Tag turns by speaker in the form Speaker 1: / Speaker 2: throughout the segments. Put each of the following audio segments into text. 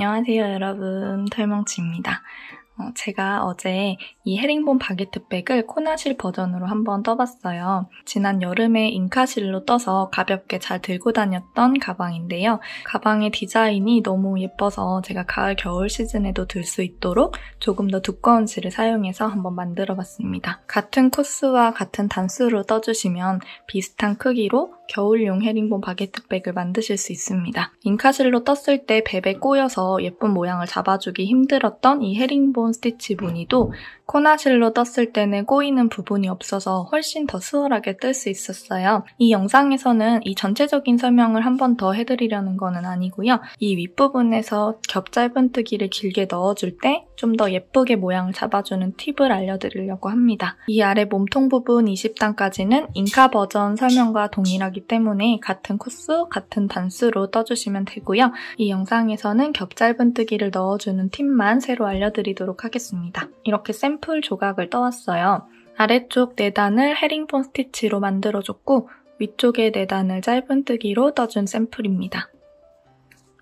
Speaker 1: 안녕하세요 여러분, 털멍치입니다. 제가 어제 이 헤링본 바게트백을 코나실 버전으로 한번 떠봤어요. 지난 여름에 잉카실로 떠서 가볍게 잘 들고 다녔던 가방인데요. 가방의 디자인이 너무 예뻐서 제가 가을, 겨울 시즌에도 들 수 있도록 조금 더 두꺼운 실을 사용해서 한번 만들어봤습니다. 같은 코스와 같은 단수로 떠주시면 비슷한 크기로 겨울용 헤링본 바게트백을 만드실 수 있습니다. 잉카실로 떴을 때 벨에 꼬여서 예쁜 모양을 잡아주기 힘들었던 이 헤링본 스티치 무늬도 코나실로 떴을 때는 꼬이는 부분이 없어서 훨씬 더 수월하게 뜰 수 있었어요. 이 영상에서는 이 전체적인 설명을 한 번 더 해드리려는 거는 아니고요. 이 윗부분에서 겹 짧은뜨기를 길게 넣어줄 때 좀 더 예쁘게 모양을 잡아주는 팁을 알려드리려고 합니다. 이 아래 몸통 부분 20단까지는 잉카 버전 설명과 동일하기 때문에 같은 코스, 같은 단수로 떠주시면 되고요. 이 영상에서는 겹 짧은뜨기를 넣어주는 팁만 새로 알려드리도록 하겠습니다. 이렇게 샘플 조각을 떠왔어요. 아래쪽 4단을 헤링본 스티치로 만들어줬고 위쪽에 4단을 짧은뜨기로 떠준 샘플입니다.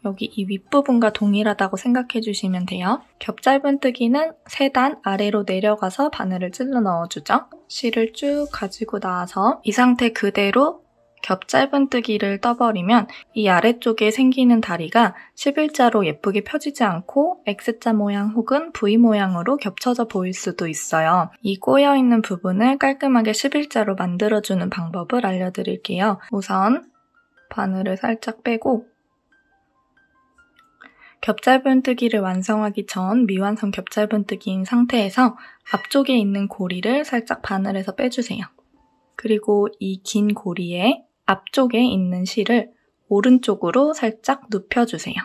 Speaker 1: 여기 이 윗부분과 동일하다고 생각해주시면 돼요. 겹 짧은뜨기는 3단 아래로 내려가서 바늘을 찔러 넣어주죠. 실을 쭉 가지고 나와서 이 상태 그대로 겹 짧은뜨기를 떠버리면 이 아래쪽에 생기는 다리가 11자로 예쁘게 펴지지 않고 X자 모양 혹은 V 모양으로 겹쳐져 보일 수도 있어요. 이 꼬여있는 부분을 깔끔하게 11자로 만들어주는 방법을 알려드릴게요. 우선 바늘을 살짝 빼고 겹 짧은뜨기를 완성하기 전 미완성 겹 짧은뜨기인 상태에서 앞쪽에 있는 고리를 살짝 바늘에서 빼주세요. 그리고 이 긴 고리에 앞쪽에 있는 실을 오른쪽으로 살짝 눕혀주세요.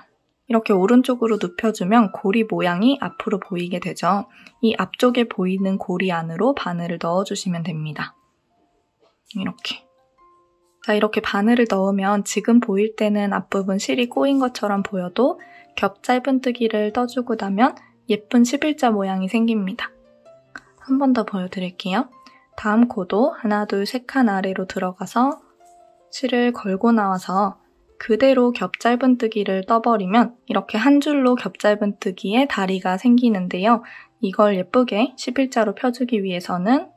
Speaker 1: 이렇게 오른쪽으로 눕혀주면 고리 모양이 앞으로 보이게 되죠. 이 앞쪽에 보이는 고리 안으로 바늘을 넣어주시면 됩니다. 이렇게. 자, 이렇게 바늘을 넣으면 지금 보일 때는 앞부분 실이 꼬인 것처럼 보여도 겹 짧은뜨기를 떠주고 나면 예쁜 11자 모양이 생깁니다. 한 번 더 보여드릴게요. 다음 코도 하나, 둘, 3칸 아래로 들어가서 실을 걸고 나와서 그대로 겹 짧은뜨기를 떠버리면 이렇게 한 줄로 겹 짧은뜨기에 다리가 생기는데요. 이걸 예쁘게 11자로 펴주기 위해서는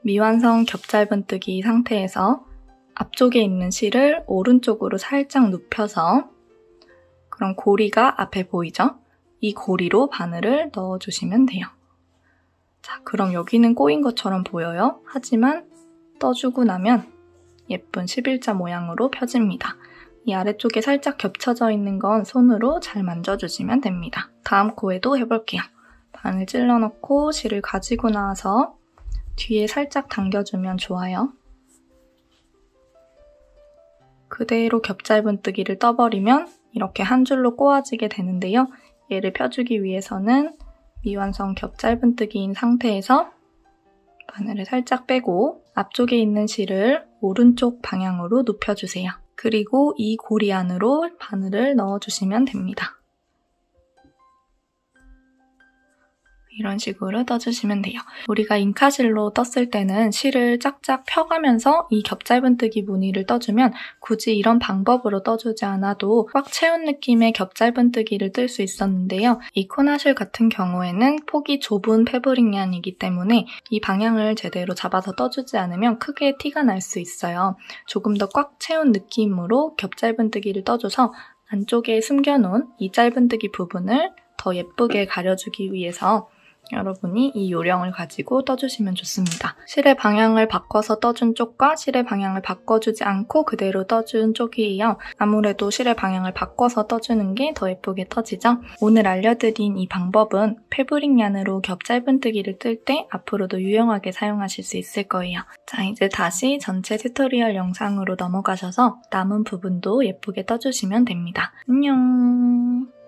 Speaker 1: 미완성 겹 짧은뜨기 상태에서 앞쪽에 있는 실을 오른쪽으로 살짝 눕혀서 그럼 고리가 앞에 보이죠? 이 고리로 바늘을 넣어주시면 돼요. 자, 그럼 여기는 꼬인 것처럼 보여요. 하지만 떠주고 나면 예쁜 11자 모양으로 펴집니다. 이 아래쪽에 살짝 겹쳐져 있는 건 손으로 잘 만져주시면 됩니다. 다음 코에도 해볼게요. 바늘 찔러 넣고 실을 가지고 나와서 뒤에 살짝 당겨주면 좋아요. 그대로 겹 짧은뜨기를 떠버리면 이렇게 한 줄로 꼬아지게 되는데요. 얘를 펴주기 위해서는 미완성 겹 짧은뜨기인 상태에서 바늘을 살짝 빼고 앞쪽에 있는 실을 오른쪽 방향으로 눕혀주세요. 그리고 이 고리 안으로 바늘을 넣어주시면 됩니다. 이런 식으로 떠주시면 돼요. 우리가 잉카실로 떴을 때는 실을 짝짝 펴가면서 이 겹 짧은뜨기 무늬를 떠주면 굳이 이런 방법으로 떠주지 않아도 꽉 채운 느낌의 겹 짧은뜨기를 뜰 수 있었는데요. 이 코나실 같은 경우에는 폭이 좁은 패브릭 얀이기 때문에 이 방향을 제대로 잡아서 떠주지 않으면 크게 티가 날 수 있어요. 조금 더 꽉 채운 느낌으로 겹 짧은뜨기를 떠줘서 안쪽에 숨겨놓은 이 짧은뜨기 부분을 더 예쁘게 가려주기 위해서 여러분이 이 요령을 가지고 떠주시면 좋습니다. 실의 방향을 바꿔서 떠준 쪽과 실의 방향을 바꿔주지 않고 그대로 떠준 쪽이에요. 아무래도 실의 방향을 바꿔서 떠주는 게 더 예쁘게 떠지죠? 오늘 알려드린 이 방법은 패브릭 얀으로 겹 짧은뜨기를 뜰 때 앞으로도 유용하게 사용하실 수 있을 거예요. 자, 이제 다시 전체 튜토리얼 영상으로 넘어가셔서 남은 부분도 예쁘게 떠주시면 됩니다. 안녕!